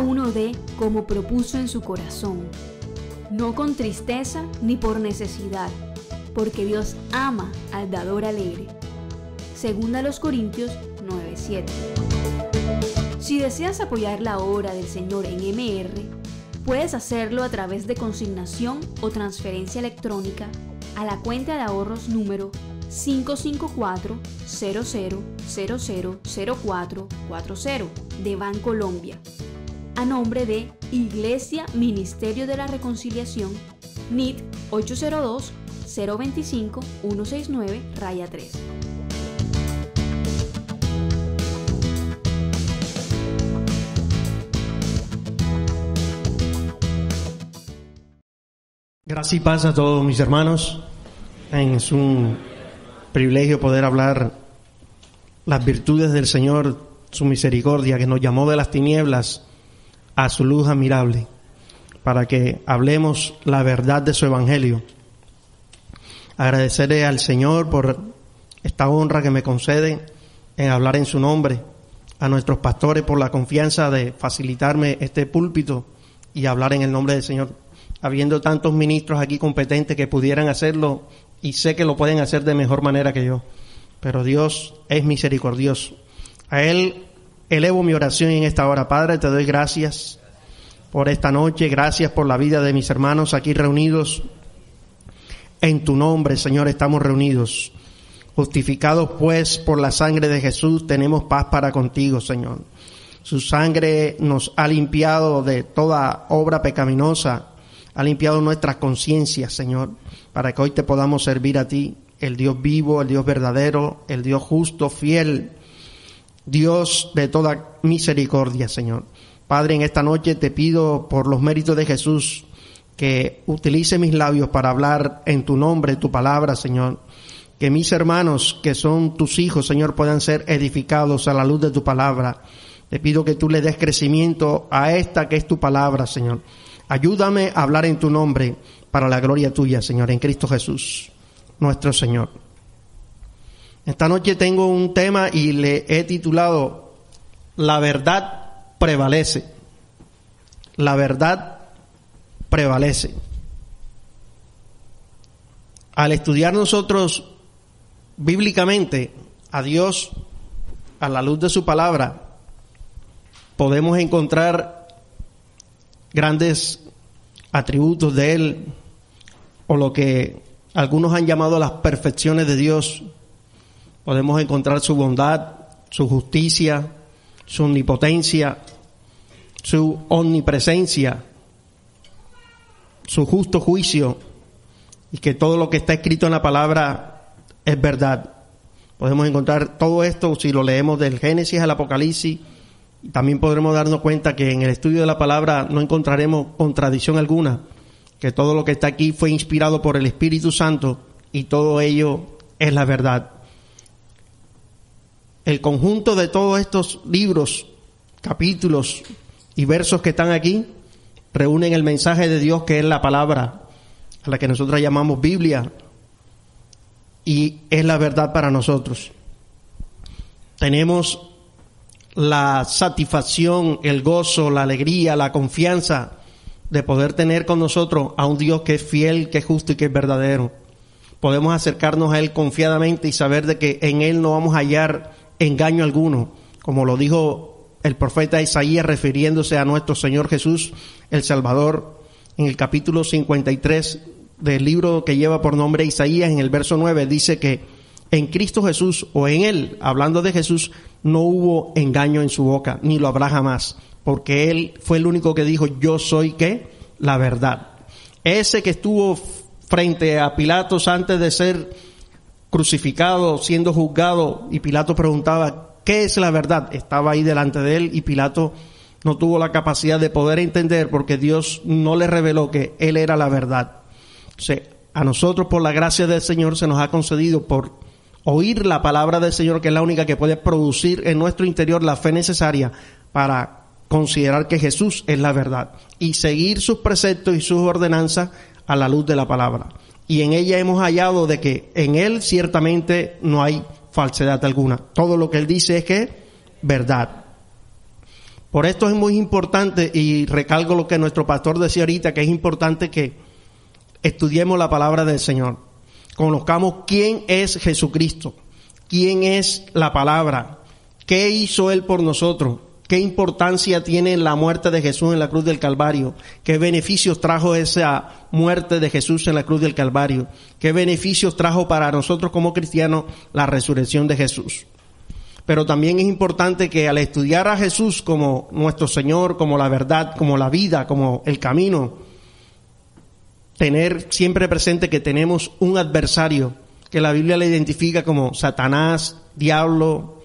cada uno dé como propuso en su corazón, no con tristeza ni por necesidad, porque Dios ama al dador alegre. Segunda los Corintios 9:7. Si deseas apoyar la obra del Señor en MR, puedes hacerlo a través de consignación o transferencia electrónica a la cuenta de ahorros número 554-00000440 de Bancolombia, a nombre de Iglesia Ministerio de la Reconciliación, NIT 802-025-169-3. Gracias y paz a todos mis hermanos. Es un privilegio poder hablar las virtudes del Señor, su misericordia, que nos llamó de las tinieblas a su luz admirable, para que hablemos la verdad de su evangelio. Agradecerle al Señor por esta honra que me concede en hablar en su nombre, a nuestros pastores por la confianza de facilitarme este púlpito y hablar en el nombre del Señor. Habiendo tantos ministros aquí competentes que pudieran hacerlo, y sé que lo pueden hacer de mejor manera que yo, pero Dios es misericordioso. A Él elevo mi oración en esta hora. Padre, te doy gracias por esta noche, gracias por la vida de mis hermanos aquí reunidos. En tu nombre, Señor, estamos reunidos. Justificados pues por la sangre de Jesús, tenemos paz para contigo, Señor. Su sangre nos ha limpiado de toda obra pecaminosa, ha limpiado nuestras conciencias, Señor, para que hoy te podamos servir a ti, el Dios vivo, el Dios verdadero, el Dios justo, fiel, Dios de toda misericordia, Señor. Padre, en esta noche te pido por los méritos de Jesús que utilice mis labios para hablar en tu nombre, tu palabra, Señor. Que mis hermanos, que son tus hijos, Señor, puedan ser edificados a la luz de tu palabra. Te pido que tú le des crecimiento a esta que es tu palabra, Señor. Ayúdame a hablar en tu nombre para la gloria tuya, Señor, en Cristo Jesús, nuestro Señor. Esta noche tengo un tema y le he titulado La verdad prevalece. La verdad prevalece. Al estudiar nosotros bíblicamente a Dios a la luz de su palabra, podemos encontrar grandes atributos de Él, o lo que algunos han llamado las perfecciones de Dios. Podemos encontrar su bondad, su justicia, su omnipotencia, su omnipresencia, su justo juicio, y que todo lo que está escrito en la palabra es verdad. Podemos encontrar todo esto si lo leemos del Génesis al Apocalipsis. También podremos darnos cuenta que en el estudio de la palabra no encontraremos contradicción alguna, que todo lo que está aquí fue inspirado por el Espíritu Santo y todo ello es la verdad. El conjunto de todos estos libros, capítulos y versos que están aquí reúnen el mensaje de Dios, que es la palabra, a la que nosotros llamamos Biblia, y es la verdad para nosotros. Tenemos la satisfacción, el gozo, la alegría, la confianza de poder tener con nosotros a un Dios que es fiel, que es justo y que es verdadero. Podemos acercarnos a Él confiadamente y saber de que en Él no vamos a hallar engaño alguno, como lo dijo el profeta Isaías refiriéndose a nuestro Señor Jesús, el Salvador, en el capítulo 53 del libro que lleva por nombre Isaías, en el verso 9, dice que en Cristo Jesús, o en Él, hablando de Jesús, no hubo engaño en su boca, ni lo habrá jamás, porque Él fue el único que dijo, yo soy, ¿qué? La verdad. Ese que estuvo frente a Pilatos antes de ser crucificado, siendo juzgado, y Pilato preguntaba, ¿qué es la verdad? Estaba ahí delante de Él, y Pilato no tuvo la capacidad de poder entender, porque Dios no le reveló que Él era la verdad. O sea, a nosotros, por la gracia del Señor, se nos ha concedido por oír la palabra del Señor, que es la única que puede producir en nuestro interior la fe necesaria para considerar que Jesús es la verdad y seguir sus preceptos y sus ordenanzas a la luz de la palabra. Y en ella hemos hallado de que en Él ciertamente no hay falsedad alguna. Todo lo que Él dice es que verdad. Por esto es muy importante, y recalco lo que nuestro pastor decía ahorita, que es importante que estudiemos la palabra del Señor. Conozcamos quién es Jesucristo, quién es la palabra, qué hizo Él por nosotros, qué importancia tiene la muerte de Jesús en la cruz del Calvario, qué beneficios trajo esa muerte de Jesús en la cruz del Calvario, qué beneficios trajo para nosotros como cristianos la resurrección de Jesús. Pero también es importante que al estudiar a Jesús como nuestro Señor, como la verdad, como la vida, como el camino, tener siempre presente que tenemos un adversario que la Biblia le identifica como Satanás, diablo,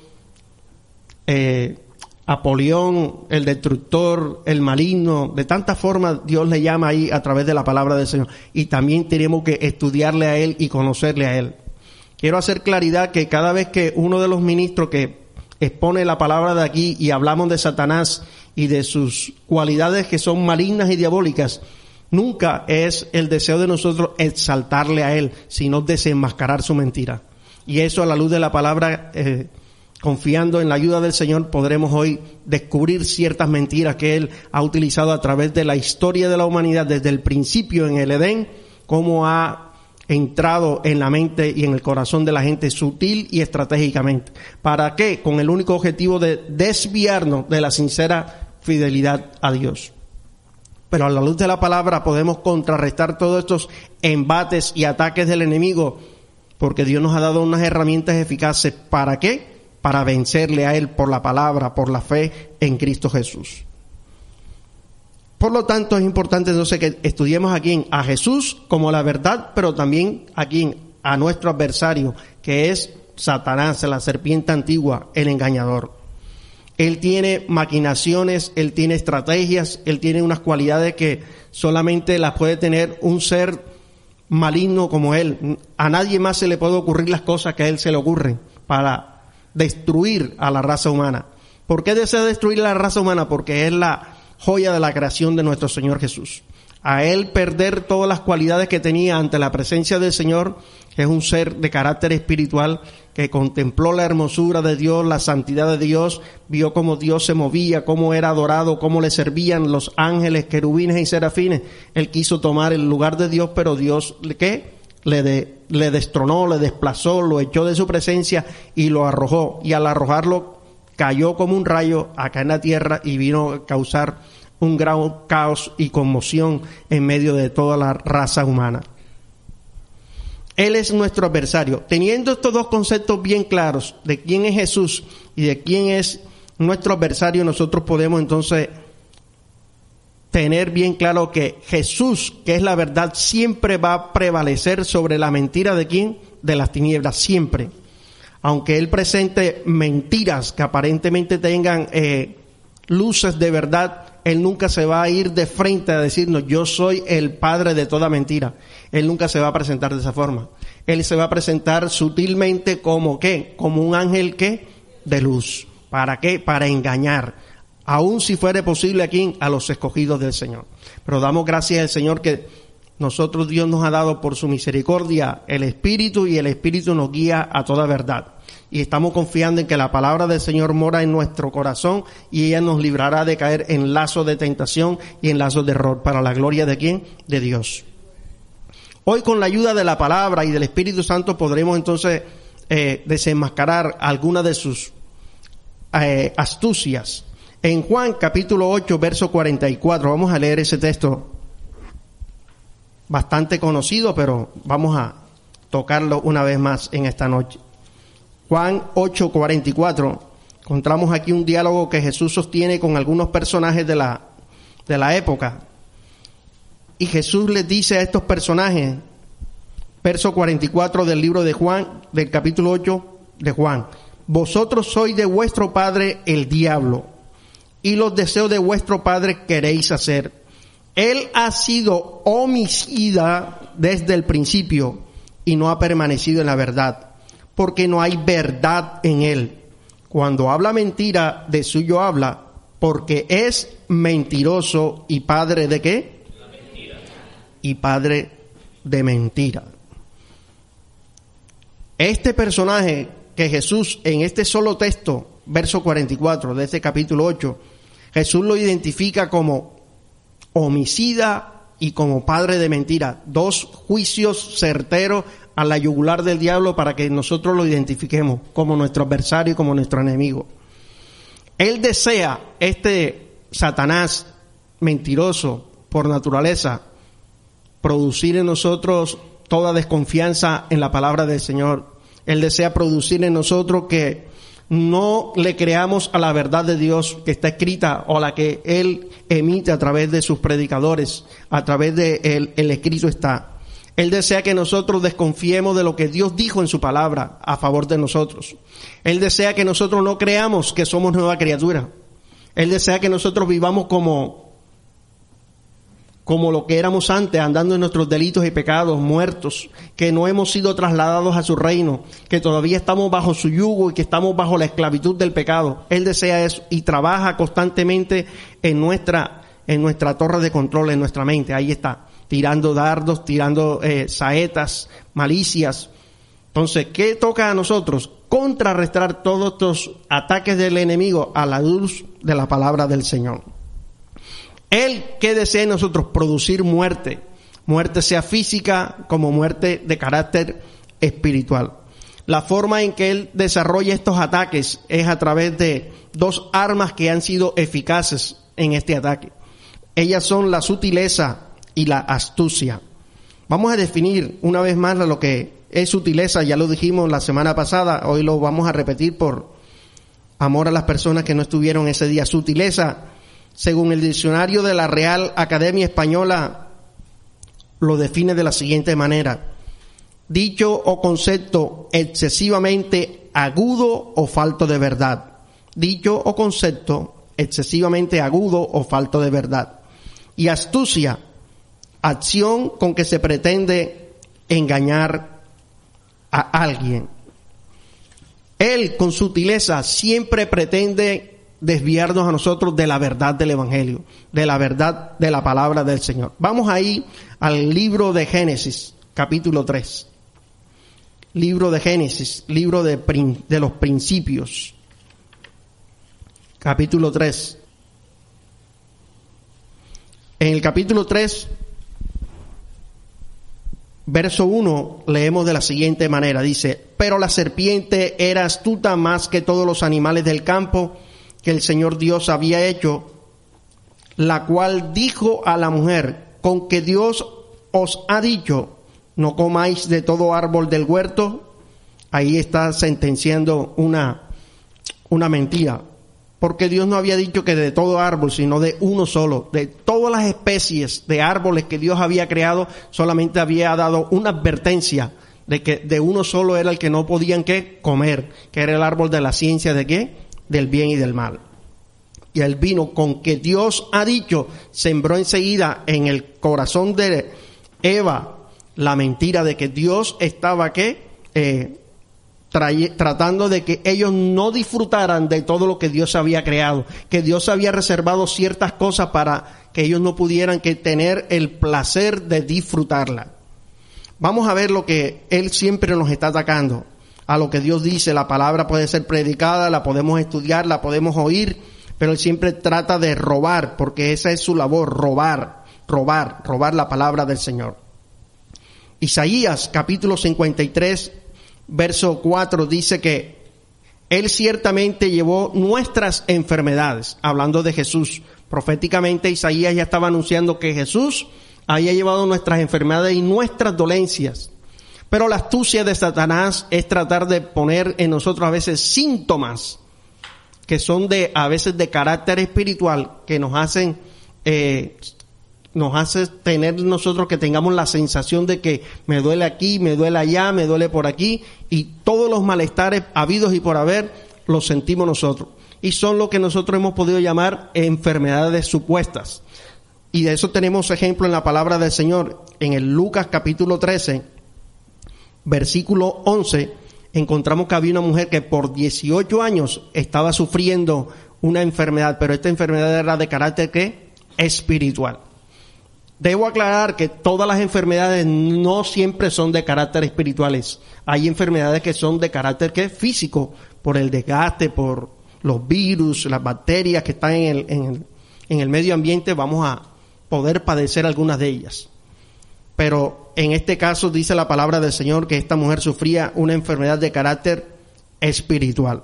Apolión, el destructor, el maligno. De tantas formas Dios le llama ahí a través de la palabra del Señor. Y también tenemos que estudiarle a Él y conocerle a Él. Quiero hacer claridad que cada vez que uno de los ministros que expone la palabra de aquí y hablamos de Satanás y de sus cualidades que son malignas y diabólicas, nunca es el deseo de nosotros exaltarle a Él, sino desenmascarar su mentira. Y eso, a la luz de la palabra, confiando en la ayuda del Señor, podremos hoy descubrir ciertas mentiras que Él ha utilizado a través de la historia de la humanidad, desde el principio en el Edén, cómo ha entrado en la mente y en el corazón de la gente sutil y estratégicamente. ¿Para qué? Con el único objetivo de desviarnos de la sincera fidelidad a Dios. Pero a la luz de la palabra podemos contrarrestar todos estos embates y ataques del enemigo, porque Dios nos ha dado unas herramientas eficaces. ¿Para qué? Para vencerle a Él por la palabra, por la fe en Cristo Jesús. Por lo tanto, es importante entonces que estudiemos aquí a Jesús como la verdad, pero también aquí a nuestro adversario, que es Satanás, la serpiente antigua, el engañador. Él tiene maquinaciones, él tiene estrategias, él tiene unas cualidades que solamente las puede tener un ser maligno como él. A nadie más se le puede ocurrir las cosas que a él se le ocurren para destruir a la raza humana. ¿Por qué desea destruir a la raza humana? Porque es la joya de la creación de nuestro Señor Jesús. A él perder todas las cualidades que tenía ante la presencia del Señor, que es un ser de carácter espiritual, que contempló la hermosura de Dios, la santidad de Dios, vio cómo Dios se movía, cómo era adorado, cómo le servían los ángeles, querubines y serafines. Él quiso tomar el lugar de Dios, pero Dios, ¿qué? Le destronó, le desplazó, lo echó de su presencia y lo arrojó. Y al arrojarlo, cayó como un rayo acá en la tierra y vino a causar un gran caos y conmoción en medio de toda la raza humana. Él es nuestro adversario. Teniendo estos dos conceptos bien claros de quién es Jesús y de quién es nuestro adversario, nosotros podemos entonces tener bien claro que Jesús, que es la verdad, siempre va a prevalecer sobre la mentira de quién, de las tinieblas, siempre. Aunque Él presente mentiras que aparentemente tengan luces de verdad, Él nunca se va a ir de frente a decirnos, yo soy el padre de toda mentira. Él nunca se va a presentar de esa forma. Él se va a presentar sutilmente como ¿qué? Como un ángel ¿qué? De luz. ¿Para qué? Para engañar. Aún si fuera posible aquí a los escogidos del Señor. Pero damos gracias al Señor que nosotros, Dios nos ha dado por su misericordia el Espíritu, y el Espíritu nos guía a toda verdad. Y estamos confiando en que la palabra del Señor mora en nuestro corazón y ella nos librará de caer en lazos de tentación y en lazos de error, para la gloria de ¿quién? De Dios. Hoy, con la ayuda de la palabra y del Espíritu Santo, podremos entonces desenmascarar algunas de sus astucias. En Juan capítulo 8, verso 44, vamos a leer ese texto bastante conocido, pero vamos a tocarlo una vez más en esta noche. Juan 8, 44, encontramos aquí un diálogo que Jesús sostiene con algunos personajes de la época. Y Jesús les dice a estos personajes, verso 44 del libro de Juan, del capítulo 8 de Juan: vosotros sois de vuestro padre el diablo, y los deseos de vuestro padre queréis hacer. Él ha sido homicida desde el principio y no ha permanecido en la verdad, porque no hay verdad en él. Cuando habla mentira, de suyo habla, porque es mentiroso y padre de ¿qué? La mentira. Y padre de mentira. Este personaje que Jesús, en este solo texto, verso 44 de este capítulo 8, Jesús lo identifica como homicida y como padre de mentira. Dos juicios certeros a la yugular del diablo para que nosotros lo identifiquemos como nuestro adversario y como nuestro enemigo. Él desea, Satanás mentiroso por naturaleza, producir en nosotros toda desconfianza en la palabra del Señor. Él desea producir en nosotros que no le creamos a la verdad de Dios que está escrita o la que Él emite a través de sus predicadores, a través de el escrito está. Él desea que nosotros desconfiemos de lo que Dios dijo en su palabra a favor de nosotros. Él desea que nosotros no creamos que somos nueva criatura. Él desea que nosotros vivamos como lo que éramos antes, andando en nuestros delitos y pecados, muertos, que no hemos sido trasladados a su reino, que todavía estamos bajo su yugo y que estamos bajo la esclavitud del pecado. Él desea eso y trabaja constantemente en nuestra torre de control, en nuestra mente. Ahí está, tirando dardos, tirando saetas, malicias. Entonces, ¿qué toca a nosotros? Contrarrestar todos estos ataques del enemigo a la luz de la palabra del Señor. Él, ¿qué desea en nosotros? Producir muerte. Muerte sea física como muerte de carácter espiritual. La forma en que Él desarrolla estos ataques es a través de dos armas que han sido eficaces en este ataque. Ellas son la sutileza y la astucia. Vamos a definir una vez más lo que es sutileza. Ya lo dijimos la semana pasada. Hoy lo vamos a repetir por amor a las personas que no estuvieron ese día. Sutileza, según el diccionario de la Real Academia Española, lo define de la siguiente manera: dicho o concepto excesivamente agudo o falto de verdad. Dicho o concepto excesivamente agudo o falto de verdad. Y astucia, acción con que se pretende engañar a alguien. Él, con sutileza, siempre pretende desviarnos a nosotros de la verdad del Evangelio, de la verdad de la palabra del Señor. Vamos ahí al libro de Génesis, capítulo 3. Libro de Génesis, libro de los principios, capítulo 3. En el capítulo 3, verso 1, leemos de la siguiente manera. Dice: pero la serpiente era astuta más que todos los animales del campo que el Señor Dios había hecho, la cual dijo a la mujer: con que Dios os ha dicho, no comáis de todo árbol del huerto. Ahí está sentenciando una mentira, porque Dios no había dicho que de todo árbol, sino de uno solo. De todas las especies de árboles que Dios había creado, solamente había dado una advertencia de que de uno solo era el que no podían comer, que era el árbol de la ciencia de ¿qué? Del bien y del mal. Y él vino con que Dios ha dicho, sembró enseguida en el corazón de Eva la mentira de que Dios estaba tratando de que ellos no disfrutaran de todo lo que Dios había creado, que Dios había reservado ciertas cosas para que ellos no pudieran tener el placer de disfrutarla. Vamos a ver lo que Él siempre nos está atacando. A lo que Dios dice, la palabra puede ser predicada, la podemos estudiar, la podemos oír, pero Él siempre trata de robar, porque esa es su labor, robar la palabra del Señor. Isaías, capítulo 53, verso 4, dice que Él ciertamente llevó nuestras enfermedades, hablando de Jesús. Proféticamente Isaías ya estaba anunciando que Jesús había llevado nuestras enfermedades y nuestras dolencias. Pero la astucia de Satanás es tratar de poner en nosotros a veces síntomas que son a veces de carácter espiritual, que nos hace tener nosotros que tengamos la sensación de que me duele aquí, me duele allá, me duele por aquí, y todos los malestares habidos y por haber los sentimos nosotros. Y son lo que nosotros hemos podido llamar enfermedades supuestas. Y de eso tenemos ejemplo en la palabra del Señor. En el Lucas capítulo 13, versículo 11, encontramos que había una mujer que por 18 años estaba sufriendo una enfermedad, pero esta enfermedad era de carácter espiritual. Debo aclarar que todas las enfermedades no siempre son de carácter espirituales. Hay enfermedades que son de carácter físico, por el desgaste, por los virus, las bacterias que están en el medio ambiente, vamos a poder padecer algunas de ellas. Pero en este caso dice la palabra del Señor que esta mujer sufría una enfermedad de carácter espiritual.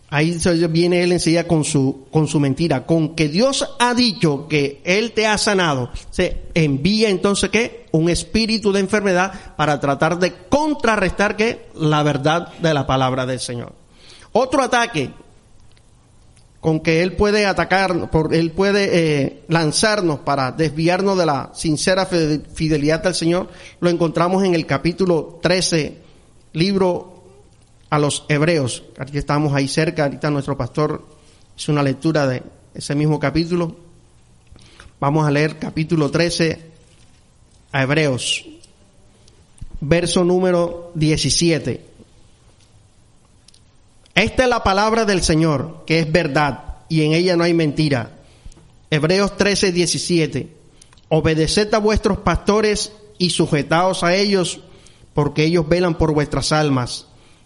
Ahí viene él enseguida con su mentira, con que Dios ha dicho que Él te ha sanado. Se envía entonces ¿qué? Un espíritu de enfermedad para tratar de contrarrestar ¿qué? La verdad de la palabra del Señor. Otro ataque con que Él puede atacar, Él puede lanzarnos para desviarnos de la sincera fidelidad del Señor, lo encontramos en el capítulo 13, libro a los Hebreos. Aquí estamos ahí cerca, ahorita nuestro pastor hizo una lectura de ese mismo capítulo. Vamos a leer capítulo 13 a Hebreos, verso número 17. Esta es la palabra del Señor, que es verdad, y en ella no hay mentira. Hebreos 13, 17. Obedeced a vuestros pastores y sujetaos a ellos, porque ellos velan por vuestras almas,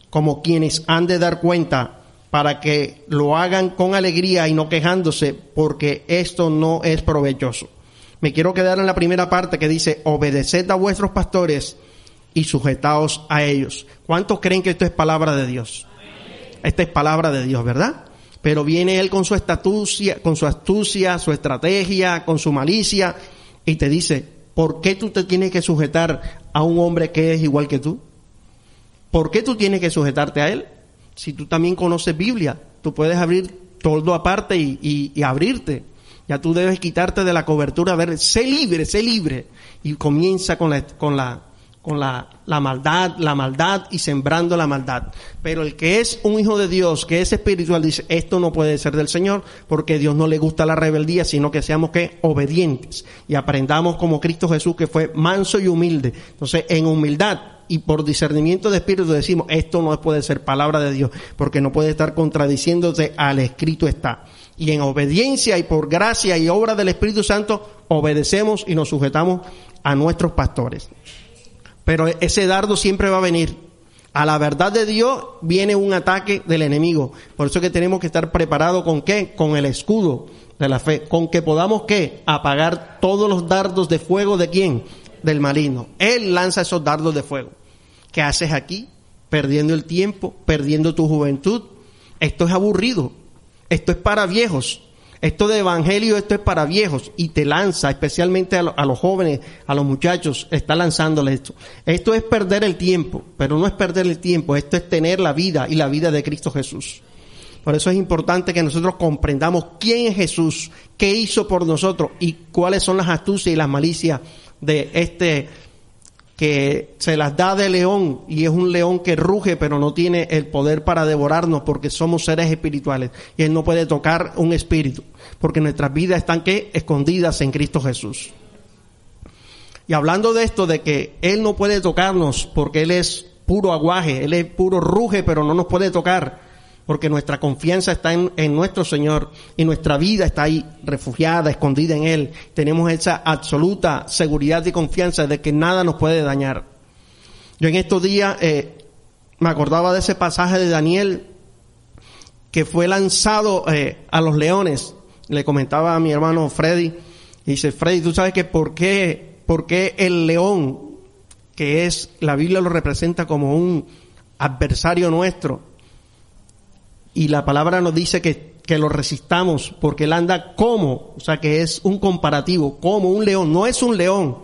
como quienes han de dar cuenta, para que lo hagan con alegría y no quejándose, porque esto no es provechoso. Me quiero quedar en la primera parte que dice, obedeced a vuestros pastores y sujetaos a ellos. ¿Cuántos creen que esto es palabra de Dios? Esta es palabra de Dios, ¿verdad? Pero viene él con su astucia, su estrategia, con su malicia, y te dice, ¿por qué tú te tienes que sujetar a un hombre que es igual que tú? ¿Por qué tú tienes que sujetarte a él? Si tú también conoces Biblia, tú puedes abrir todo aparte y abrirte. Ya tú debes quitarte de la cobertura, a ver, sé libre. Y comienza con la maldad y sembrando la maldad. Pero el que es un hijo de Dios, que es espiritual, dice, esto no puede ser del Señor, porque a Dios no le gusta la rebeldía, sino que seamos ¿qué? Obedientes. Y aprendamos como Cristo Jesús, que fue manso y humilde. Entonces, en humildad y por discernimiento de espíritu decimos, esto no puede ser palabra de Dios, porque no puede estar contradiciéndose al escrito está. Y en obediencia y por gracia y obra del Espíritu Santo, obedecemos y nos sujetamos a nuestros pastores. Pero ese dardo siempre va a venir. A la verdad de Dios viene un ataque del enemigo. Por eso es que tenemos que estar preparados ¿con qué? Con el escudo de la fe. Con que podamos ¿qué? Apagar todos los dardos de fuego ¿de quién? Del maligno. Él lanza esos dardos de fuego. ¿Qué haces aquí? Perdiendo el tiempo, perdiendo tu juventud. Esto es aburrido. Esto es para viejos. Esto de evangelio, esto es para viejos, y te lanza, especialmente a los jóvenes, a los muchachos, está lanzándole esto. Esto es perder el tiempo, pero no es perder el tiempo, esto es tener la vida y la vida de Cristo Jesús. Por eso es importante que nosotros comprendamos quién es Jesús, qué hizo por nosotros y cuáles son las astucias y las malicias de este que se las da de león, y es un león que ruge pero no tiene el poder para devorarnos, porque somos seres espirituales y él no puede tocar un espíritu, porque nuestras vidas están ¿qué? Escondidas en Cristo Jesús. Y hablando de esto, de que él no puede tocarnos porque él es puro aguaje, él es puro ruge, pero no nos puede tocar, porque nuestra confianza está en nuestro Señor y nuestra vida está ahí refugiada, escondida en Él. Tenemos esa absoluta seguridad y confianza de que nada nos puede dañar. Yo en estos días me acordaba de ese pasaje de Daniel que fue lanzado a los leones. Le comentaba a mi hermano Freddy, y dice, Freddy, ¿tú sabes que por qué el león, que es, la Biblia lo representa como un adversario nuestro? Y la palabra nos dice que lo resistamos porque él anda como, o sea que es un comparativo, como un león, no es un león,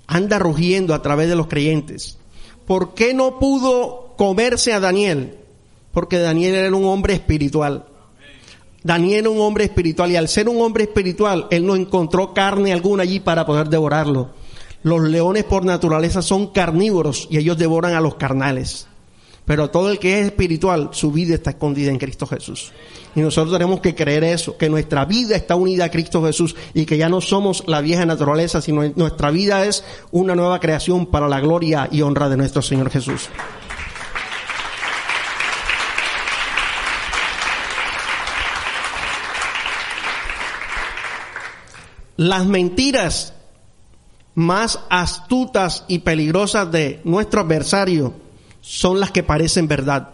anda rugiendo a través de los creyentes. ¿Por qué no pudo comerse a Daniel? Porque Daniel era un hombre espiritual. Daniel era un hombre espiritual, y al ser un hombre espiritual, él no encontró carne alguna allí para poder devorarlo. Los leones por naturaleza son carnívoros y ellos devoran a los carnales. Pero todo el que es espiritual, su vida está escondida en Cristo Jesús. Y nosotros tenemos que creer eso, que nuestra vida está unida a Cristo Jesús y que ya no somos la vieja naturaleza, sino nuestra vida es una nueva creación para la gloria y honra de nuestro Señor Jesús. Las mentiras más astutas y peligrosas de nuestro adversario son las que parecen verdad.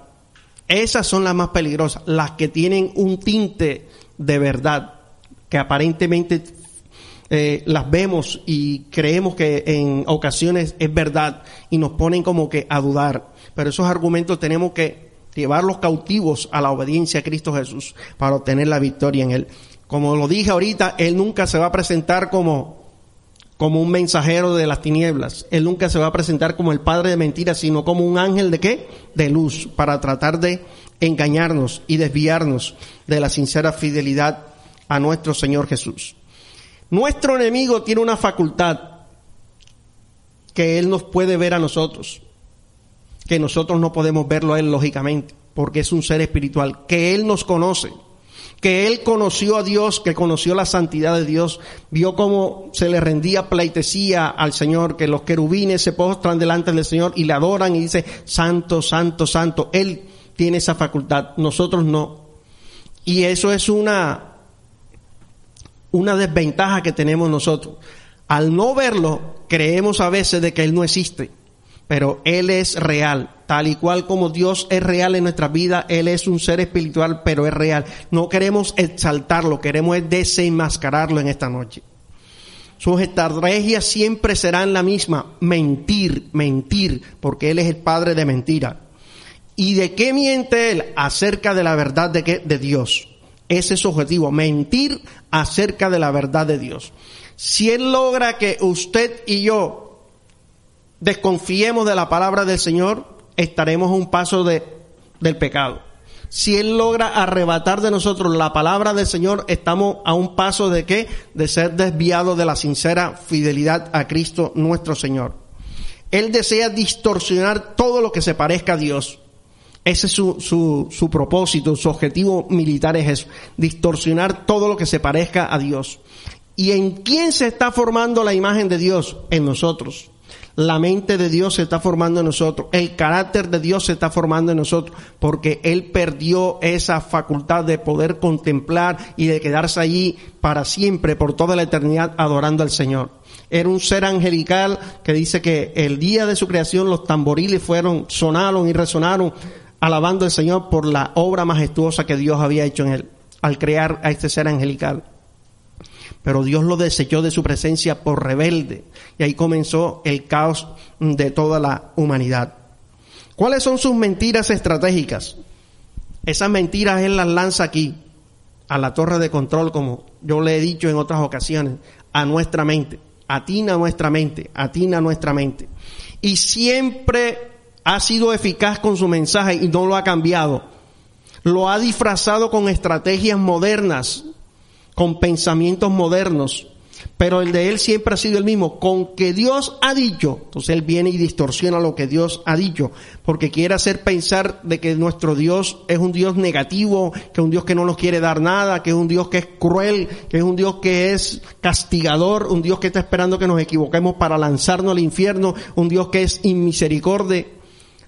Esas son las más peligrosas, las que tienen un tinte de verdad, que aparentemente las vemos y creemos que en ocasiones es verdad y nos ponen como que a dudar. Pero esos argumentos tenemos que llevarlos cautivos a la obediencia a Cristo Jesús para obtener la victoria en Él. Como lo dije ahorita, Él nunca se va a presentar como un mensajero de las tinieblas. Él nunca se va a presentar como el padre de mentiras, sino como un ángel ¿de qué? De luz, para tratar de engañarnos y desviarnos de la sincera fidelidad a nuestro Señor Jesús. Nuestro enemigo tiene una facultad que él nos puede ver a nosotros, que nosotros no podemos verlo a él lógicamente, porque es un ser espiritual, que él nos conoce, que él conoció a Dios, que conoció la santidad de Dios, vio cómo se le rendía pleitesía al Señor, que los querubines se postran delante del Señor y le adoran y dice, santo, santo, santo. Él tiene esa facultad, nosotros no. Y eso es una desventaja que tenemos nosotros. Al no verlo, creemos a veces de que Él no existe, pero Él es real. Tal y cual como Dios es real en nuestra vida, Él es un ser espiritual, pero es real. No queremos exaltarlo, queremos desenmascararlo en esta noche. Sus estrategias siempre serán la misma: mentir, porque Él es el padre de mentira. ¿Y de qué miente Él? Acerca de la verdad de Dios. Ese es su objetivo, mentir acerca de la verdad de Dios. Si Él logra que usted y yo desconfiemos de la palabra del Señor, estaremos a un paso del pecado. Si Él logra arrebatar de nosotros la palabra del Señor, estamos a un paso ¿de qué? De ser desviados de la sincera fidelidad a Cristo nuestro Señor. Él desea distorsionar todo lo que se parezca a Dios. Ese es su propósito, su objetivo militar es eso, distorsionar todo lo que se parezca a Dios. ¿Y en quién se está formando la imagen de Dios? En nosotros. La mente de Dios se está formando en nosotros, el carácter de Dios se está formando en nosotros, porque Él perdió esa facultad de poder contemplar y de quedarse allí para siempre, por toda la eternidad, adorando al Señor. Era un ser angelical que dice que el día de su creación los tamboriles sonaron y resonaron, alabando al Señor por la obra majestuosa que Dios había hecho en Él, al crear a este ser angelical. Pero Dios lo desechó de su presencia por rebelde. Y ahí comenzó el caos de toda la humanidad. ¿Cuáles son sus mentiras estratégicas? Esas mentiras Él las lanza aquí, a la torre de control, como yo le he dicho en otras ocasiones, a nuestra mente. Atina nuestra mente. Y siempre ha sido eficaz con su mensaje y no lo ha cambiado. Lo ha disfrazado con estrategias modernas, con pensamientos modernos, pero el de Él siempre ha sido el mismo. Con que Dios ha dicho, entonces Él viene y distorsiona lo que Dios ha dicho, porque quiere hacer pensar de que nuestro Dios es un Dios negativo, que es un Dios que no nos quiere dar nada, que es un Dios que es cruel, que es un Dios que es castigador, un Dios que está esperando que nos equivoquemos para lanzarnos al infierno, un Dios que es inmisericordia.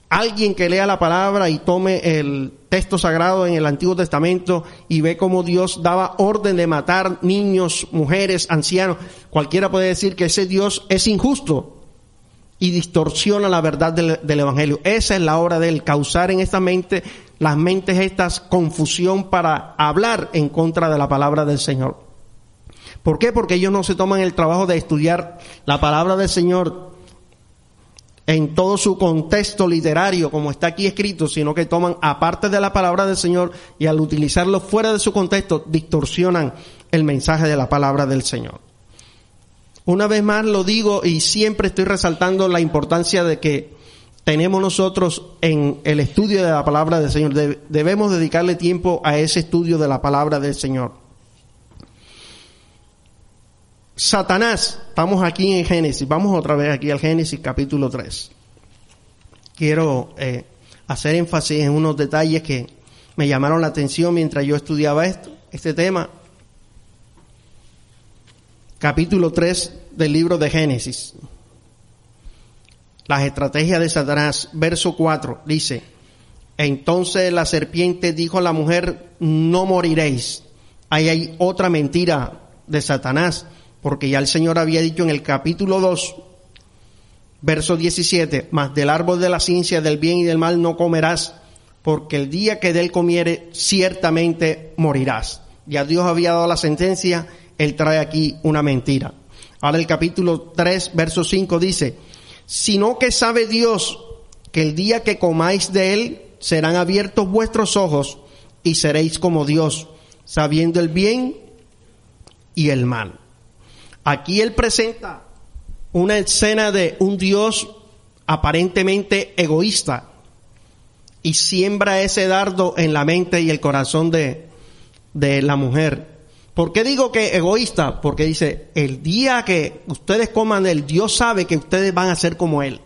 Alguien que lea la palabra y tome el texto sagrado en el Antiguo Testamento y ve cómo Dios daba orden de matar niños, mujeres, ancianos, cualquiera puede decir que ese Dios es injusto y distorsiona la verdad del Evangelio. Esa es la obra de Él, causar en esta mente, las mentes estas, confusión para hablar en contra de la palabra del Señor. ¿Por qué? Porque ellos no se toman el trabajo de estudiar la palabra del Señor en todo su contexto literario, como está aquí escrito, sino que toman aparte de la palabra del Señor y al utilizarlo fuera de su contexto, distorsionan el mensaje de la palabra del Señor. Una vez más lo digo y siempre estoy resaltando la importancia de que tenemos nosotros en el estudio de la palabra del Señor. Debemos dedicarle tiempo a ese estudio de la palabra del Señor. Satanás, estamos aquí en Génesis, vamos otra vez aquí al Génesis capítulo 3. Quiero hacer énfasis en unos detalles que me llamaron la atención mientras yo estudiaba este tema. Capítulo 3 del libro de Génesis. Las estrategias de Satanás, verso 4, dice: entonces la serpiente dijo a la mujer, no moriréis. Ahí hay otra mentira de Satanás, porque ya el Señor había dicho en el capítulo 2, verso 17, mas del árbol de la ciencia del bien y del mal no comerás, porque el día que de él comiere, ciertamente morirás. Ya Dios había dado la sentencia, él trae aquí una mentira. Ahora el capítulo 3, verso 5 dice, sino que sabe Dios que el día que comáis de él, serán abiertos vuestros ojos y seréis como Dios, sabiendo el bien y el mal. Aquí él presenta una escena de un Dios aparentemente egoísta y siembra ese dardo en la mente y el corazón de la mujer. ¿Por qué digo que egoísta? Porque dice, el día que ustedes coman de él, Dios sabe que ustedes van a ser como él.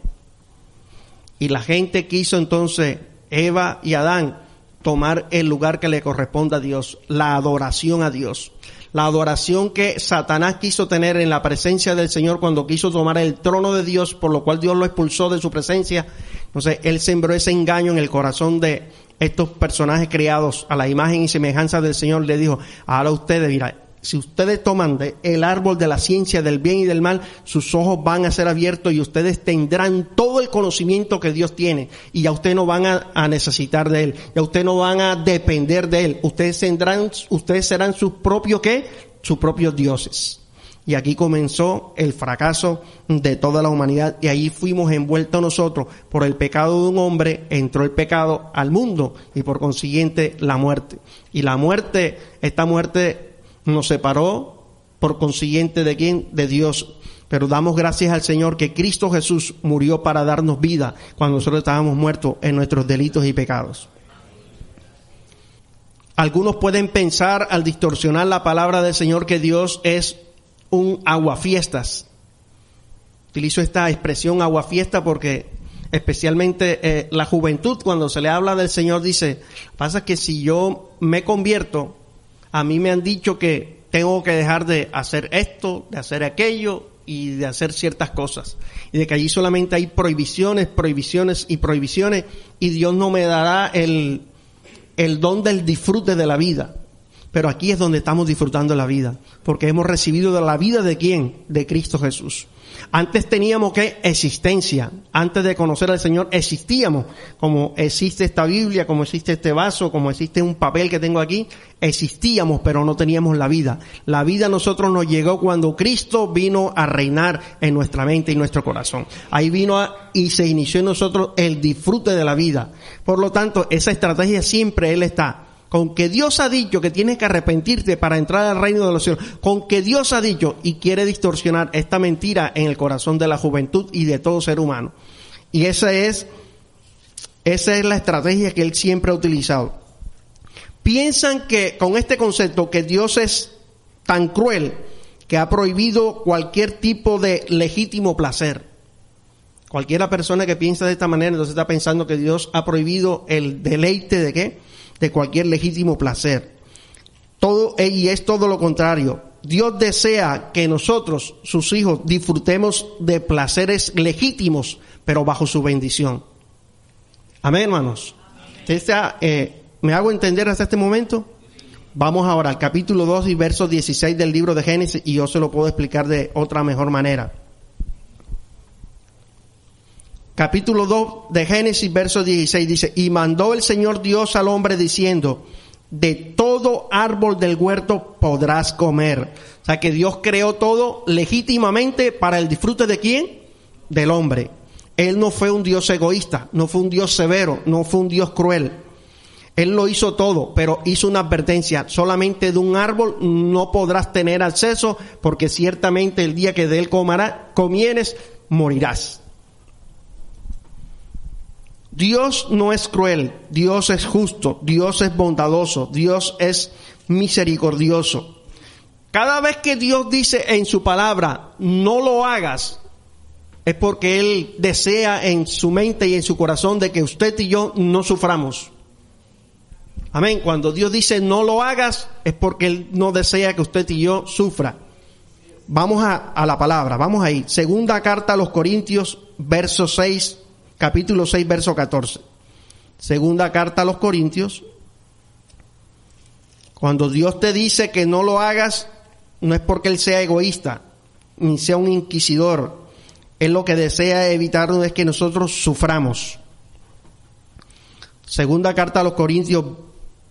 Y la gente quiso entonces, Eva y Adán, tomar el lugar que le corresponde a Dios, la adoración a Dios. La adoración que Satanás quiso tener en la presencia del Señor cuando quiso tomar el trono de Dios, por lo cual Dios lo expulsó de su presencia. Entonces, él sembró ese engaño en el corazón de estos personajes creados a la imagen y semejanza del Señor. Le dijo, ahora ustedes, mira, si ustedes toman el árbol de la ciencia del bien y del mal, sus ojos van a ser abiertos y ustedes tendrán todo el conocimiento que Dios tiene. Y ya ustedes no van a necesitar de él. Ya ustedes no van a depender de él. Ustedes serán sus propios, ¿qué? Sus propios dioses. Y aquí comenzó el fracaso de toda la humanidad. Y ahí fuimos envueltos nosotros por el pecado de un hombre. Entró el pecado al mundo y por consiguiente la muerte. Y la muerte, esta muerte nos separó por consiguiente de quién, de Dios. Pero damos gracias al Señor que Cristo Jesús murió para darnos vida cuando nosotros estábamos muertos en nuestros delitos y pecados. Algunos pueden pensar al distorsionar la palabra del Señor que Dios es un aguafiestas. Utilizo esta expresión aguafiesta porque especialmente la juventud, cuando se le habla del Señor, dice, pasa que si yo me convierto, a mí me han dicho que tengo que dejar de hacer esto, de hacer aquello y de hacer ciertas cosas. Y de que allí solamente hay prohibiciones, prohibiciones y prohibiciones, y Dios no me dará el don del disfrute de la vida. Pero aquí es donde estamos disfrutando la vida, porque hemos recibido de la vida ¿de quién? De Cristo Jesús. Antes teníamos que existencia, antes de conocer al Señor existíamos, como existe esta Biblia, como existe este vaso, como existe un papel que tengo aquí, existíamos pero no teníamos la vida. La vida a nosotros nos llegó cuando Cristo vino a reinar en nuestra mente y nuestro corazón. Ahí vino y se inició en nosotros el disfrute de la vida. Por lo tanto, esa estrategia siempre Él está. Con que Dios ha dicho que tienes que arrepentirte para entrar al reino de los cielos, con que Dios ha dicho y quiere distorsionar esta mentira en el corazón de la juventud y de todo ser humano. Y esa es la estrategia que Él siempre ha utilizado. Piensan que con este concepto que Dios es tan cruel que ha prohibido cualquier tipo de legítimo placer. Cualquiera persona que piensa de esta manera, entonces está pensando que Dios ha prohibido el deleite de ¿qué? De cualquier legítimo placer. Y es todo lo contrario. Dios desea que nosotros, sus hijos, disfrutemos de placeres legítimos, pero bajo su bendición. Amén, hermanos. ¿Me hago entender hasta este momento? Vamos ahora al capítulo 2 y verso 16 del libro de Génesis, y yo se lo puedo explicar de otra mejor manera. Capítulo 2 de Génesis, verso 16 dice, y mandó el Señor Dios al hombre diciendo, de todo árbol del huerto podrás comer. O sea que Dios creó todo legítimamente para el disfrute de ¿quién? Del hombre. Él no fue un Dios egoísta, no fue un Dios severo, no fue un Dios cruel. Él lo hizo todo, pero hizo una advertencia, solamente de un árbol no podrás tener acceso, porque ciertamente el día que de él comieres, morirás. Dios no es cruel, Dios es justo, Dios es bondadoso, Dios es misericordioso. Cada vez que Dios dice en su palabra, no lo hagas, es porque Él desea en su mente y en su corazón de que usted y yo no suframos. Amén. Cuando Dios dice no lo hagas, es porque Él no desea que usted y yo sufra. Vamos a la palabra, vamos ahí. Segunda carta a los Corintios, verso 6. Capítulo 6, verso 14. Segunda carta a los Corintios. Cuando Dios te dice que no lo hagas, no es porque Él sea egoísta, ni sea un inquisidor. Él lo que desea evitar es que nosotros suframos. Segunda carta a los Corintios,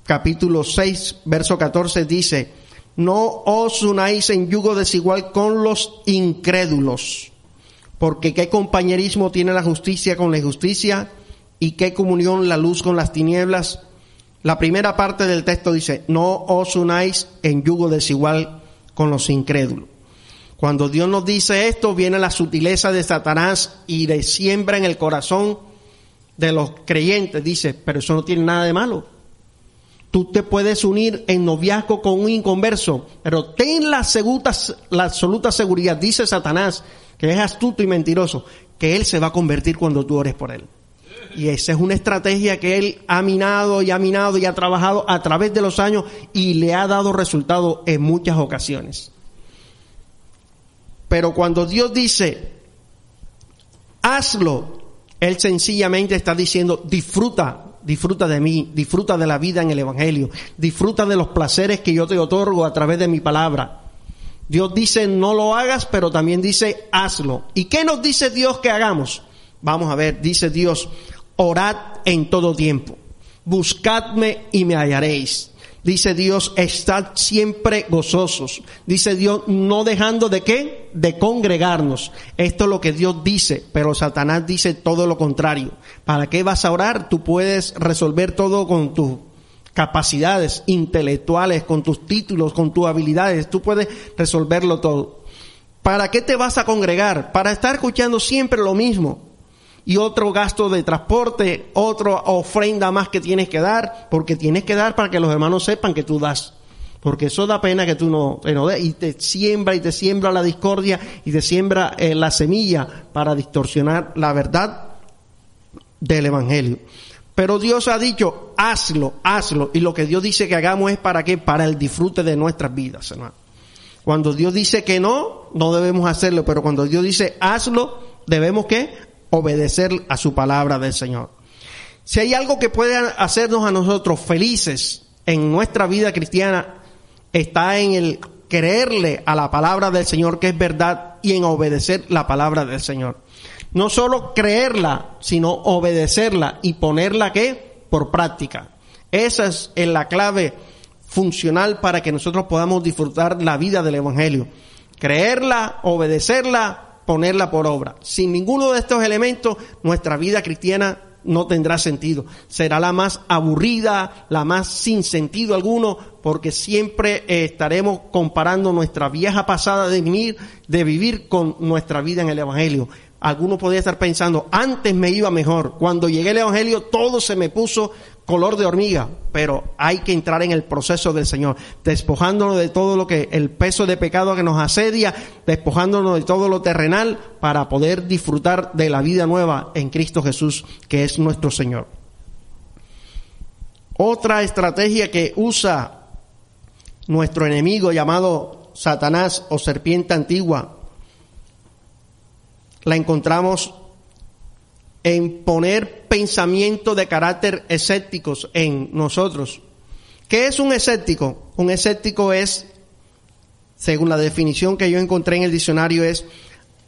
capítulo 6, verso 14 dice: no os unáis en yugo desigual con los incrédulos, porque qué compañerismo tiene la justicia con la injusticia, y qué comunión la luz con las tinieblas. La primera parte del texto dice: no os unáis en yugo desigual con los incrédulos. Cuando Dios nos dice esto, viene la sutileza de Satanás y le siembra en el corazón de los creyentes. Dice: pero eso no tiene nada de malo. Tú te puedes unir en noviazgo con un inconverso, pero ten la absoluta seguridad, dice Satanás, que es astuto y mentiroso, que él se va a convertir cuando tú ores por él. Y esa es una estrategia que él ha minado y ha trabajado a través de los años y le ha dado resultado en muchas ocasiones. Pero cuando Dios dice, hazlo, él sencillamente está diciendo, disfruta de mí, disfruta de la vida en el Evangelio, disfruta de los placeres que yo te otorgo a través de mi palabra. Dios dice, no lo hagas, pero también dice, hazlo. ¿Y qué nos dice Dios que hagamos? Vamos a ver, dice Dios, orad en todo tiempo, buscadme y me hallaréis. Dice Dios, estad siempre gozosos. Dice Dios, no dejando de ¿qué? De congregarnos. Esto es lo que Dios dice, pero Satanás dice todo lo contrario. ¿Para qué vas a orar? Tú puedes resolver todo con tus capacidades intelectuales, con tus títulos, con tus habilidades. Tú puedes resolverlo todo. ¿Para qué te vas a congregar? Para estar escuchando siempre lo mismo. Y otro gasto de transporte, otra ofrenda más que tienes que dar, porque tienes que dar para que los hermanos sepan que tú das. Porque eso da pena que tú no des, y te siembra la discordia y te siembra la semilla para distorsionar la verdad del Evangelio. Pero Dios ha dicho, hazlo, y lo que Dios dice que hagamos es ¿para qué? Para el disfrute de nuestras vidas, hermano. Cuando Dios dice que no debemos hacerlo, pero cuando Dios dice hazlo, debemos ¿qué? Obedecer a su palabra del Señor. Si hay algo que puede hacernos a nosotros felices en nuestra vida cristiana, está en el creerle a la palabra del Señor que es verdad y en obedecer la palabra del Señor. No solo creerla, sino obedecerla y ponerla ¿qué? Por práctica. Esa es la clave funcional para que nosotros podamos disfrutar la vida del Evangelio. Creerla, obedecerla, ponerla por obra. Sin ninguno de estos elementos, nuestra vida cristiana no tendrá sentido. Será la más aburrida, la más sin sentido alguno, porque siempre estaremos comparando nuestra vieja pasada de vivir con nuestra vida en el Evangelio. Algunos podrían estar pensando, antes me iba mejor. Cuando llegué al Evangelio, todo se me puso color de hormiga. Pero hay que entrar en el proceso del Señor, despojándonos de todo lo que, el peso de pecado que nos asedia, despojándonos de todo lo terrenal para poder disfrutar de la vida nueva en Cristo Jesús, que es nuestro Señor. Otra estrategia que usa nuestro enemigo llamado Satanás o serpiente antigua, la encontramos en poner pensamientos de carácter escépticos en nosotros. ¿Qué es un escéptico? Un escéptico es, según la definición que yo encontré en el diccionario, es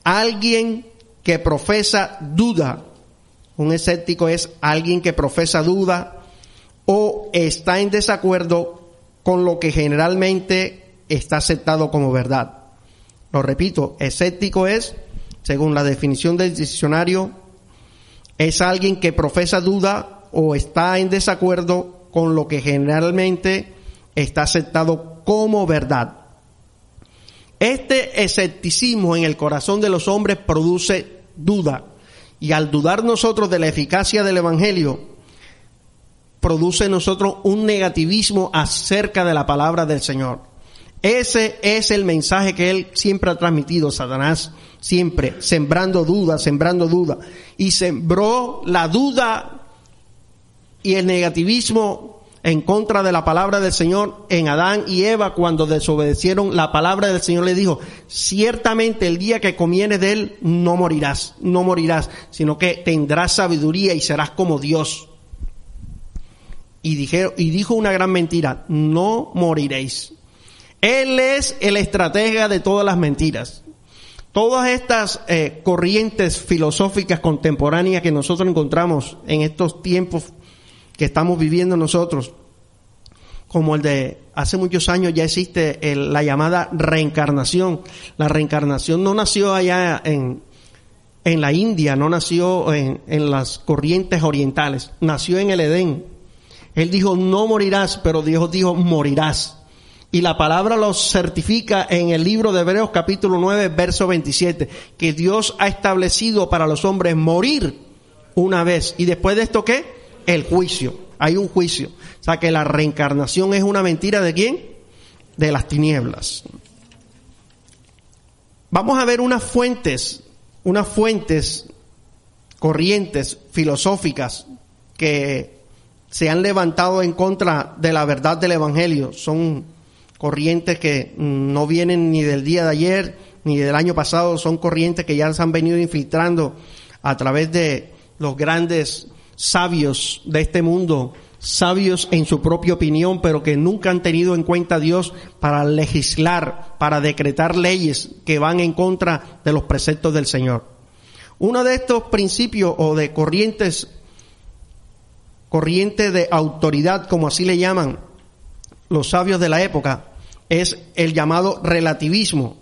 alguien que profesa duda. Un escéptico es alguien que profesa duda o está en desacuerdo con lo que generalmente está aceptado como verdad. Lo repito, escéptico es, según la definición del diccionario, es alguien que profesa duda o está en desacuerdo con lo que generalmente está aceptado como verdad. Este escepticismo en el corazón de los hombres produce duda, y al dudar nosotros de la eficacia del Evangelio, produce en nosotros un negativismo acerca de la palabra del Señor. Ese es el mensaje que él siempre ha transmitido, Satanás, siempre, sembrando duda, y sembró la duda y el negativismo en contra de la palabra del Señor en Adán y Eva cuando desobedecieron la palabra del Señor. Le dijo, ciertamente el día que comieres de él no morirás, sino que tendrás sabiduría y serás como Dios. Y dijo una gran mentira, no moriréis. Él es el estratega de todas las mentiras. Todas estas corrientes filosóficas contemporáneas que nosotros encontramos en estos tiempos que estamos viviendo nosotros, como el de hace muchos años, ya existe la llamada reencarnación. La reencarnación no nació allá en la India, no nació en las corrientes orientales, nació en el Edén. Él dijo, no morirás, pero Dios dijo, morirás. Y la palabra lo certifica en el libro de Hebreos capítulo 9, verso 27, que Dios ha establecido para los hombres morir una vez. ¿Y después de esto qué? El juicio. Hay un juicio. O sea que la reencarnación es una mentira ¿de quién? De las tinieblas. Vamos a ver unas fuentes, corrientes filosóficas que se han levantado en contra de la verdad del Evangelio. Son corrientes que no vienen ni del día de ayer ni del año pasado, son corrientes que ya se han venido infiltrando a través de los grandes sabios de este mundo, sabios en su propia opinión, pero que nunca han tenido en cuenta a Dios para legislar, para decretar leyes que van en contra de los preceptos del Señor. Uno de estos principios o de corriente de autoridad, como así le llaman los sabios de la época, es el llamado relativismo.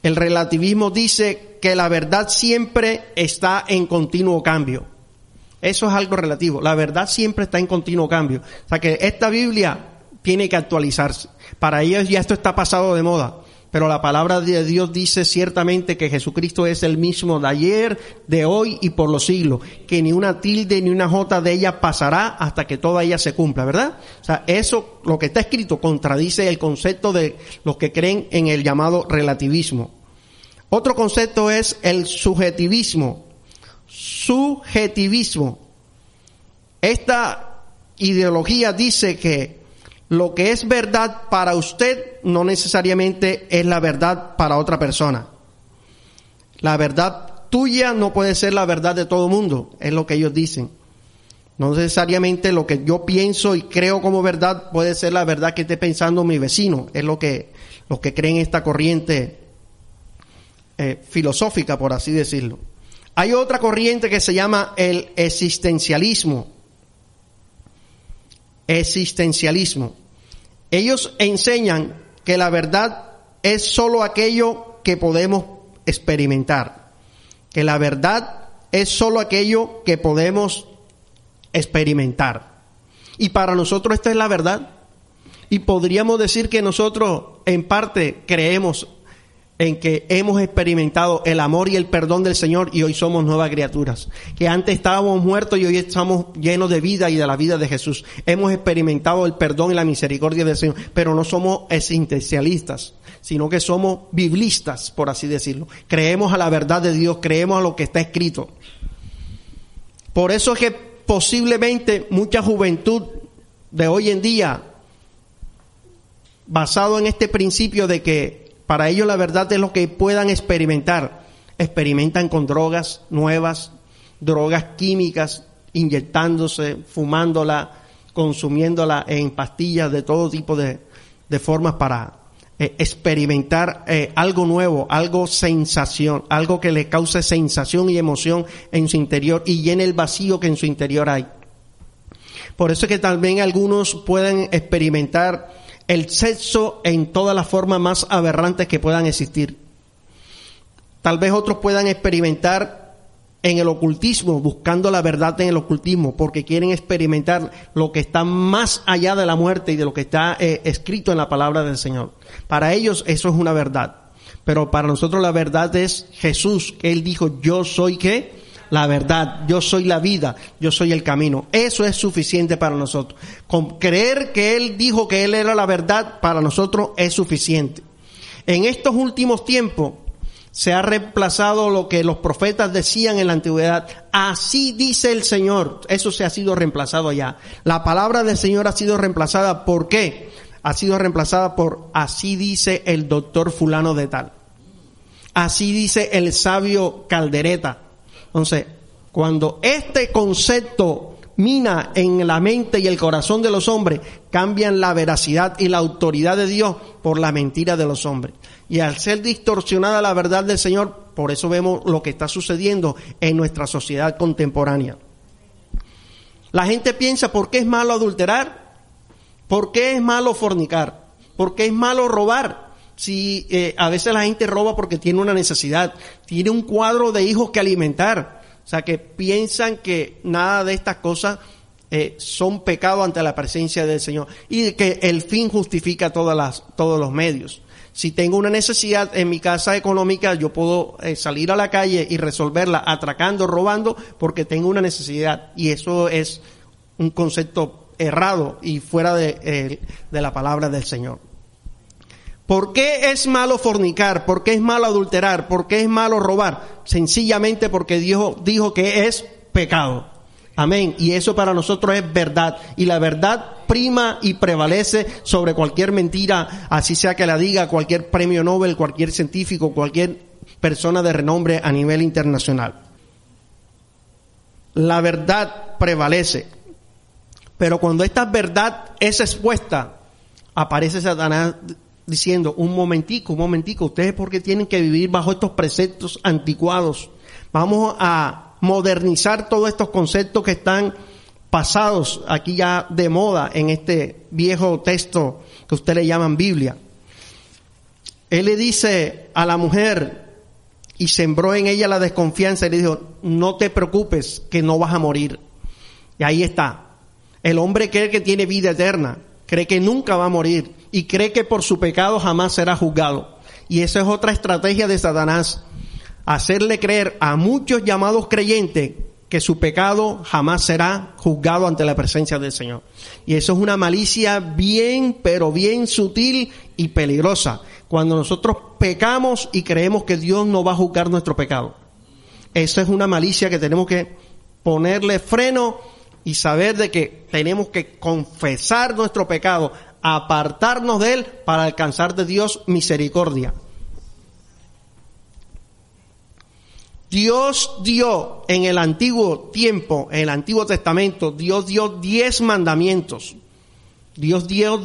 El relativismo dice que la verdad siempre está en continuo cambio. Eso es algo relativo. La verdad siempre está en continuo cambio. O sea que esta Biblia tiene que actualizarse. Para ellos ya esto está pasado de moda. Pero la palabra de Dios dice ciertamente que Jesucristo es el mismo de ayer, de hoy y por los siglos. Que ni una tilde ni una jota de ella pasará hasta que toda ella se cumpla, ¿verdad? O sea, eso, lo que está escrito, contradice el concepto de los que creen en el llamado relativismo. Otro concepto es el subjetivismo. Esta ideología dice que lo que es verdad para usted no necesariamente es la verdad para otra persona. La verdad tuya no puede ser la verdad de todo el mundo, es lo que ellos dicen. No necesariamente lo que yo pienso y creo como verdad puede ser la verdad que esté pensando mi vecino, es lo que creen esta corriente filosófica, por así decirlo. Hay otra corriente que se llama el existencialismo. Ellos enseñan que la verdad es solo aquello que podemos experimentar. Que la verdad es solo aquello que podemos experimentar. Y para nosotros esta es la verdad. Y podríamos decir que nosotros en parte creemos en que hemos experimentado el amor y el perdón del Señor y hoy somos nuevas criaturas. Que antes estábamos muertos y hoy estamos llenos de vida y de la vida de Jesús. Hemos experimentado el perdón y la misericordia del Señor, pero no somos existencialistas, sino que somos biblistas, por así decirlo. Creemos a la verdad de Dios, creemos a lo que está escrito. Por eso es que posiblemente mucha juventud de hoy en día, basado en este principio de que para ellos la verdad es lo que puedan experimentar. Experimentan con drogas nuevas, drogas químicas, inyectándose, fumándola, consumiéndola en pastillas de todo tipo de formas para experimentar algo nuevo, algo sensación, algo que le cause sensación y emoción en su interior y llene el vacío que en su interior hay. Por eso es que también algunos pueden experimentar el sexo en todas las formas más aberrantes que puedan existir. Tal vez otros puedan experimentar en el ocultismo, buscando la verdad en el ocultismo, porque quieren experimentar lo que está más allá de la muerte y de lo que está escrito en la palabra del Señor. Para ellos eso es una verdad, pero para nosotros la verdad es Jesús, que Él dijo, yo soy ¿qué? La verdad, yo soy la vida, yo soy el camino. Eso es suficiente para nosotros. Con creer que Él dijo que Él era la verdad, para nosotros es suficiente. En estos últimos tiempos se ha reemplazado lo que los profetas decían en la antigüedad. Así dice el Señor. Eso se ha sido reemplazado ya. La palabra del Señor ha sido reemplazada. ¿Por qué? Ha sido reemplazada por así dice el doctor fulano de tal. Así dice el sabio Caldereta. Entonces, cuando este concepto mina en la mente y el corazón de los hombres, cambian la veracidad y la autoridad de Dios por la mentira de los hombres. Y al ser distorsionada la verdad del Señor, por eso vemos lo que está sucediendo en nuestra sociedad contemporánea. La gente piensa, ¿por qué es malo adulterar? ¿Por qué es malo fornicar? ¿Por qué es malo robar? Si a veces la gente roba porque tiene una necesidad, tiene un cuadro de hijos que alimentar. O sea, que piensan que nada de estas cosas son pecado ante la presencia del Señor. Y que el fin justifica todos los medios. Si tengo una necesidad en mi casa económica, yo puedo salir a la calle y resolverla atracando, robando, porque tengo una necesidad. Y eso es un concepto errado y fuera de la palabra del Señor. ¿Por qué es malo fornicar? ¿Por qué es malo adulterar? ¿Por qué es malo robar? Sencillamente porque Dios dijo que es pecado. Amén. Y eso para nosotros es verdad. Y la verdad prima y prevalece sobre cualquier mentira, así sea que la diga cualquier premio Nobel, cualquier científico, cualquier persona de renombre a nivel internacional. La verdad prevalece. Pero cuando esta verdad es expuesta, aparece Satanás diciendo, un momentico, ustedes porque tienen que vivir bajo estos preceptos anticuados. Vamos a modernizar todos estos conceptos que están pasados aquí ya de moda en este viejo texto que usted le llaman Biblia. Él le dice a la mujer y sembró en ella la desconfianza y le dijo, no te preocupes que no vas a morir. Y ahí está. El hombre cree que tiene vida eterna, cree que nunca va a morir y cree que por su pecado jamás será juzgado. Y esa es otra estrategia de Satanás, hacerle creer a muchos llamados creyentes que su pecado jamás será juzgado ante la presencia del Señor. Y eso es una malicia bien, pero bien sutil y peligrosa. Cuando nosotros pecamos y creemos que Dios no va a juzgar nuestro pecado. Esa es una malicia que tenemos que ponerle freno y saber de que tenemos que confesar nuestro pecado, apartarnos de él para alcanzar de Dios misericordia. Dios dio en el antiguo tiempo, en el Antiguo Testamento, Dios dio 10 mandamientos. Dios dio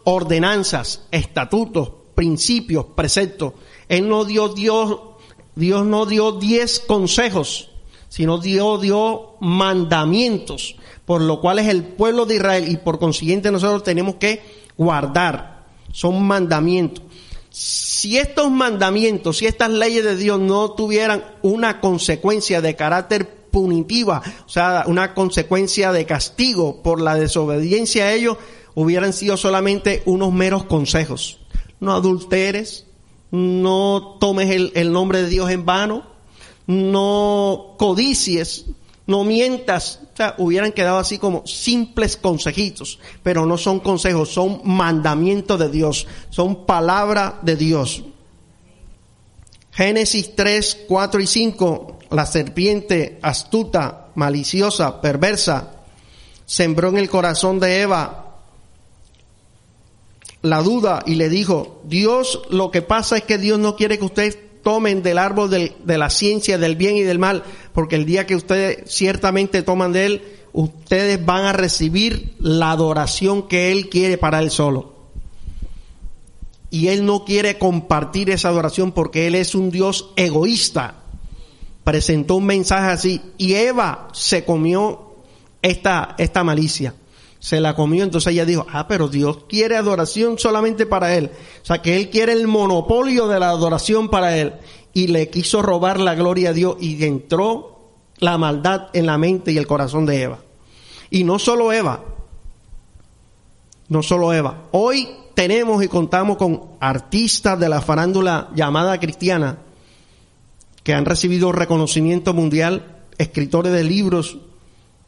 ordenanzas, estatutos, principios, preceptos. Dios no dio 10 consejos, sino dio mandamientos, por lo cual es el pueblo de Israel y por consiguiente nosotros tenemos que guardar. Son mandamientos. Si estos mandamientos, si estas leyes de Dios no tuvieran una consecuencia de carácter punitiva, o sea, una consecuencia de castigo por la desobediencia a ellos, hubieran sido solamente unos meros consejos. No adulteres, no tomes el nombre de Dios en vano, no codicies, no mientas. O sea, hubieran quedado así como simples consejitos, pero no son consejos, son mandamientos de Dios, son palabra de Dios. Génesis 3, 4 y 5, la serpiente astuta, maliciosa, perversa, sembró en el corazón de Eva la duda y le dijo, Dios, lo que pasa es que Dios no quiere que ustedes tomen del árbol de la ciencia del bien y del mal, porque el día que ustedes ciertamente toman de él, ustedes van a recibir la adoración que él quiere para él solo. Y él no quiere compartir esa adoración porque él es un Dios egoísta. Presentó un mensaje así y Eva se comió esta malicia. Se la comió, entonces ella dijo, pero Dios quiere adoración solamente para él. O sea, que él quiere el monopolio de la adoración para él. Y le quiso robar la gloria a Dios y entró la maldad en la mente y el corazón de Eva. Y no solo Eva. Hoy tenemos y contamos con artistas de la farándula llamada cristiana que han recibido reconocimiento mundial, escritores de libros,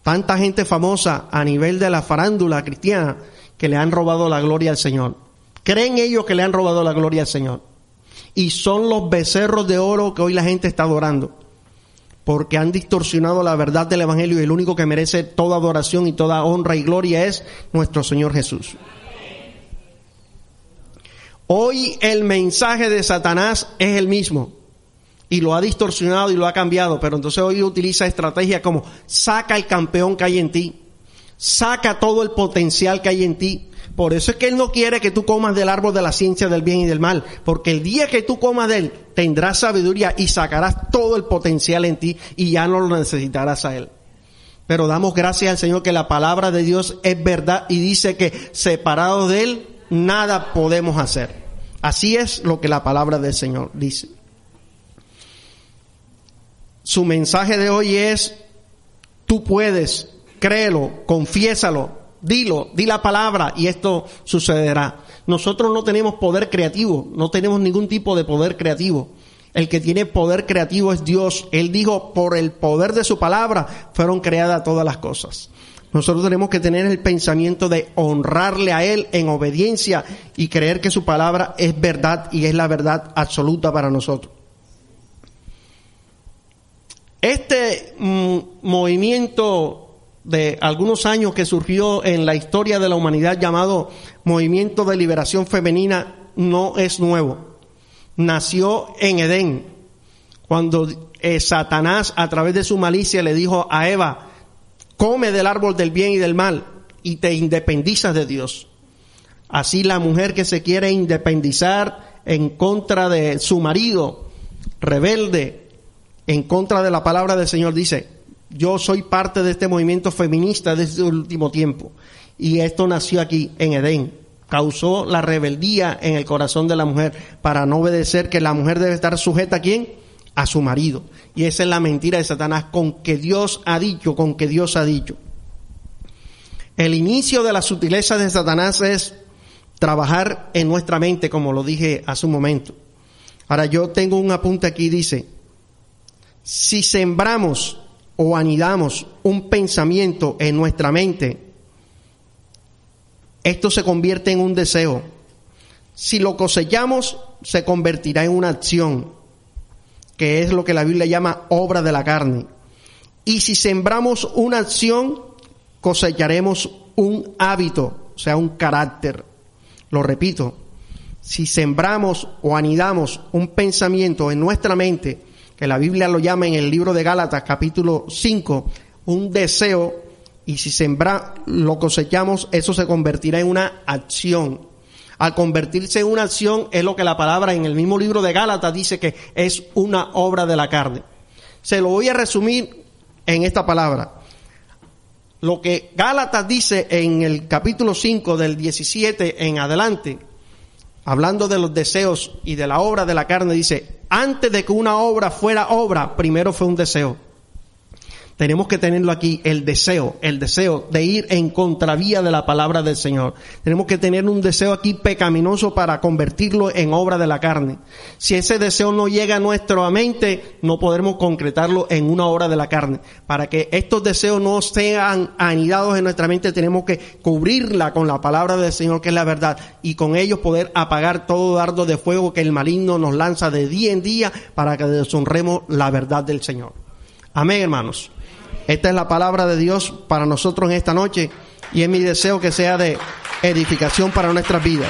tanta gente famosa a nivel de la farándula cristiana que le han robado la gloria al Señor. Creen ellos que le han robado la gloria al Señor. Y son los becerros de oro que hoy la gente está adorando. Porque han distorsionado la verdad del Evangelio y el único que merece toda adoración y toda honra y gloria es nuestro Señor Jesús. Hoy el mensaje de Satanás es el mismo. Y lo ha distorsionado y lo ha cambiado, pero entonces hoy utiliza estrategias como saca el campeón que hay en ti, saca todo el potencial que hay en ti. Por eso es que él no quiere que tú comas del árbol de la ciencia del bien y del mal, porque el día que tú comas de él tendrás sabiduría y sacarás todo el potencial en ti y ya no lo necesitarás a él. Pero damos gracias al Señor que la palabra de Dios es verdad y dice que separados de Él nada podemos hacer. Así es lo que la palabra del Señor dice. Su mensaje de hoy es: tú puedes, créelo, confiésalo, dilo, di la palabra y esto sucederá. Nosotros no tenemos poder creativo, no tenemos ningún tipo de poder creativo. El que tiene poder creativo es Dios. Él dijo, por el poder de su palabra fueron creadas todas las cosas. Nosotros tenemos que tener el pensamiento de honrarle a Él en obediencia y creer que su palabra es verdad y es la verdad absoluta para nosotros. Este movimiento de algunos años que surgió en la historia de la humanidad llamado Movimiento de Liberación Femenina no es nuevo. Nació en Edén, cuando Satanás a través de su malicia le dijo a Eva: come del árbol del bien y del mal y te independizas de Dios. Así la mujer que se quiere independizar en contra de su marido, rebelde, en contra de la palabra del Señor, dice: yo soy parte de este movimiento feminista desde el último tiempo. Y esto nació aquí en Edén. Causó la rebeldía en el corazón de la mujer para no obedecer que la mujer debe estar sujeta ¿a quién? A su marido. Y esa es la mentira de Satanás, con que Dios ha dicho. El inicio de la sutileza de Satanás es trabajar en nuestra mente, como lo dije hace un momento. Ahora yo tengo un apunte aquí, dice: si sembramos o anidamos un pensamiento en nuestra mente, esto se convierte en un deseo. Si lo cosechamos, se convertirá en una acción, que es lo que la Biblia llama obra de la carne. Y si sembramos una acción, cosecharemos un hábito, o sea, un carácter. Lo repito, si sembramos o anidamos un pensamiento en nuestra mente, que la Biblia lo llama en el libro de Gálatas, capítulo 5, un deseo, y si lo cosechamos, eso se convertirá en una acción. Al convertirse en una acción es lo que la palabra en el mismo libro de Gálatas dice que es una obra de la carne. Se lo voy a resumir en esta palabra. Lo que Gálatas dice en el capítulo 5 del 17 en adelante, hablando de los deseos y de la obra de la carne, dice: antes de que una obra fuera obra, primero fue un deseo. Tenemos que tenerlo aquí, el deseo de ir en contravía de la palabra del Señor. Tenemos que tener un deseo aquí pecaminoso para convertirlo en obra de la carne. Si ese deseo no llega a nuestra mente, no podremos concretarlo en una obra de la carne. Para que estos deseos no sean anidados en nuestra mente, tenemos que cubrirla con la palabra del Señor, que es la verdad, y con ellos poder apagar todo dardo de fuego que el maligno nos lanza de día en día para que deshonremos la verdad del Señor. Amén, hermanos. Esta es la palabra de Dios para nosotros en esta noche y es mi deseo que sea de edificación para nuestras vidas.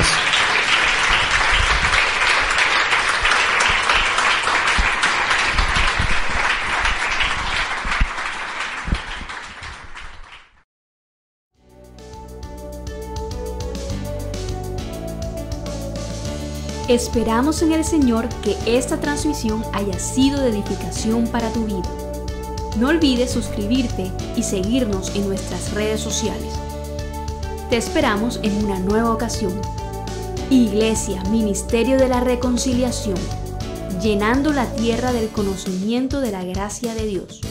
Esperamos en el Señor que esta transmisión haya sido de edificación para tu vida. No olvides suscribirte y seguirnos en nuestras redes sociales. Te esperamos en una nueva ocasión. Iglesia, Ministerio de la Reconciliación, llenando la tierra del conocimiento de la gracia de Dios.